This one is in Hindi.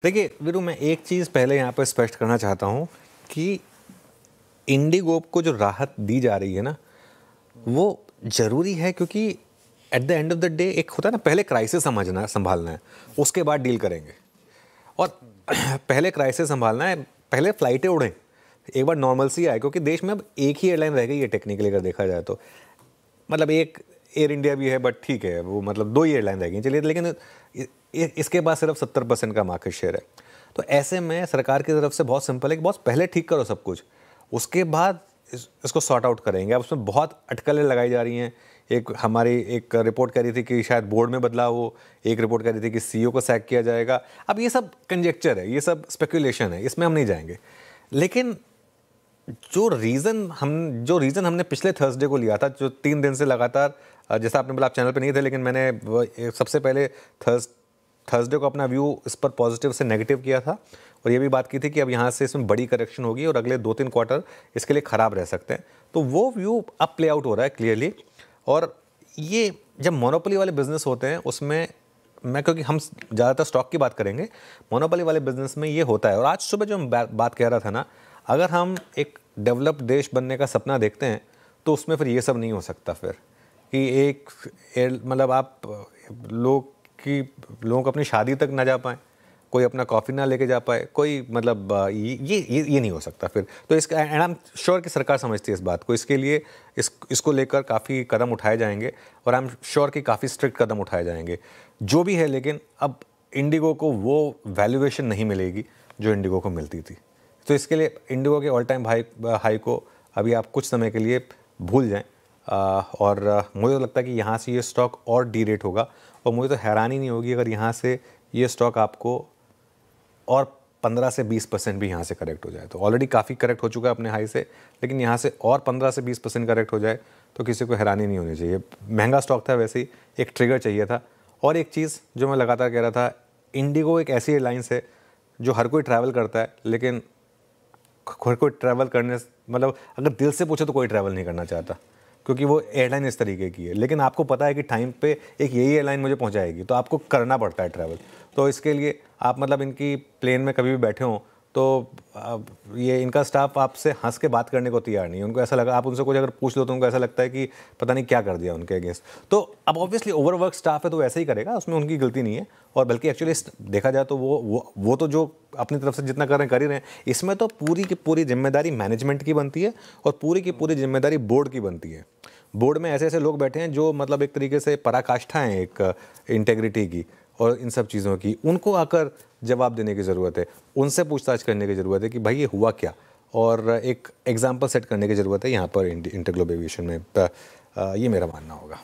देखिए वीरू, मैं एक चीज़ पहले यहाँ पर स्पष्ट करना चाहता हूँ कि इंडिगो को जो राहत दी जा रही है ना, वो ज़रूरी है क्योंकि at the end of the day एक होता है ना, पहले क्राइसिस समझना संभालना है, उसके बाद डील करेंगे। और पहले क्राइसिस संभालना है, पहले फ्लाइटें उड़ें, एक बार नॉर्मलसी आए, क्योंकि देश में अब एक ही एयरलाइन रह गई है टेक्निकली अगर देखा जाए तो। मतलब एक एयर इंडिया भी है बट ठीक है, वो मतलब दो ही एयरलाइन रह गई चलिए, लेकिन इसके पास सिर्फ 70% का मार्केट शेयर है। तो ऐसे में सरकार की तरफ से बहुत सिंपल है कि बॉस पहले ठीक करो सब कुछ, उसके बाद इसको सॉर्ट आउट करेंगे। अब उसमें बहुत अटकलें लगाई जा रही हैं। एक हमारी एक रिपोर्ट कह रही थी कि शायद बोर्ड में बदलाव हो, एक रिपोर्ट कह रही थी कि सीईओ को सैक किया जाएगा। अब ये सब कंजेक्चर है, ये सब स्पेकुलेशन है, इसमें हम नहीं जाएंगे। लेकिन जो रीज़न हमने पिछले थर्सडे को लिया था, जो 3 दिन से लगातार, जैसा आपने बोला आप चैनल पे नहीं थे, लेकिन मैंने सबसे पहले थर्सडे को अपना व्यू इस पर पॉजिटिव से नेगेटिव किया था और ये भी बात की थी कि अब यहाँ से इसमें बड़ी करेक्शन होगी और अगले 2-3 क्वार्टर इसके लिए ख़राब रह सकते हैं। तो वो व्यू अब प्ले आउट हो रहा है क्लियरली। और ये जब मोनोपोली वाले बिजनेस होते हैं उसमें क्योंकि हम ज़्यादातर स्टॉक की बात करेंगे, मोनोपोली वाले बिजनेस में ये होता है। और आज सुबह जो हम बात कह रहा था ना, अगर हम एक डेवलप्ड देश बनने का सपना देखते हैं तो उसमें फिर ये सब नहीं हो सकता। फिर कि मतलब आप लोग अपनी शादी तक ना जा पाएँ, कोई अपना कॉफ़ी ना लेके जा पाए, कोई मतलब ये नहीं हो सकता फिर। तो इसका एंड आई एम श्योर कि सरकार समझती है इस बात को, इसके लिए इसको लेकर काफ़ी कदम उठाए जाएंगे और आई एम श्योर कि काफ़ी स्ट्रिक्ट कदम उठाए जाएंगे जो भी है। लेकिन अब इंडिगो को वो वैल्यूएशन नहीं मिलेगी जो इंडिगो को मिलती थी। तो इसके लिए इंडिगो के ऑल टाइम हाई को अभी आप कुछ समय के लिए भूल जाएं। और मुझे तो लगता है कि यहाँ से ये स्टॉक और डी रेट होगा और मुझे तो हैरानी नहीं होगी अगर यहाँ से ये स्टॉक आपको और 15 से 20% भी यहाँ से करेक्ट हो जाए। तो ऑलरेडी काफ़ी करेक्ट हो चुका है अपने हाई से, लेकिन यहाँ से और 15 से 20% करेक्ट हो जाए तो किसी को हैरानी नहीं होनी चाहिए। महंगा स्टॉक था, वैसे ही एक ट्रिगर चाहिए था। और एक चीज़ जो मैं लगातार कह रहा था, इंडिगो एक ऐसी एयरलाइंस है जो हर कोई ट्रैवल करता है, लेकिन हर कोई ट्रैवल करने मतलब अगर दिल से पूछे तो कोई ट्रैवल नहीं करना चाहता, क्योंकि वो एयरलाइन इस तरीके की है। लेकिन आपको पता है कि टाइम पे एक यही एयरलाइन मुझे पहुंचाएगी, तो आपको करना पड़ता है ट्रैवल। तो इसके लिए आप मतलब इनकी प्लेन में कभी भी बैठे हों तो ये इनका स्टाफ आपसे हंस के बात करने को तैयार नहीं है। उनको ऐसा लगा, आप उनसे कुछ अगर पूछ लो तो उनको ऐसा लगता है कि पता नहीं क्या कर दिया उनके अगेंस्ट। तो अब ऑब्वियसली ओवरवर्क स्टाफ है तो वैसे ही करेगा, उसमें उनकी गलती नहीं है। और बल्कि एक्चुअली देखा जाए तो वो तो जो अपनी तरफ से जितना कर रहे हैं कर ही रहे हैं। इसमें तो पूरी की पूरी जिम्मेदारी मैनेजमेंट की बनती है और पूरी की पूरी जिम्मेदारी बोर्ड की बनती है। बोर्ड में ऐसे ऐसे लोग बैठे हैं जो मतलब एक तरीके से पराकाष्ठा हैं एक इंटेग्रिटी की और इन सब चीज़ों की। उनको आकर जवाब देने की ज़रूरत है, उनसे पूछताछ करने की ज़रूरत है कि भाई ये हुआ क्या, और एक एग्जाम्पल सेट करने की ज़रूरत है यहाँ पर इंटरग्लोब एविएशन में। ये मेरा मानना होगा।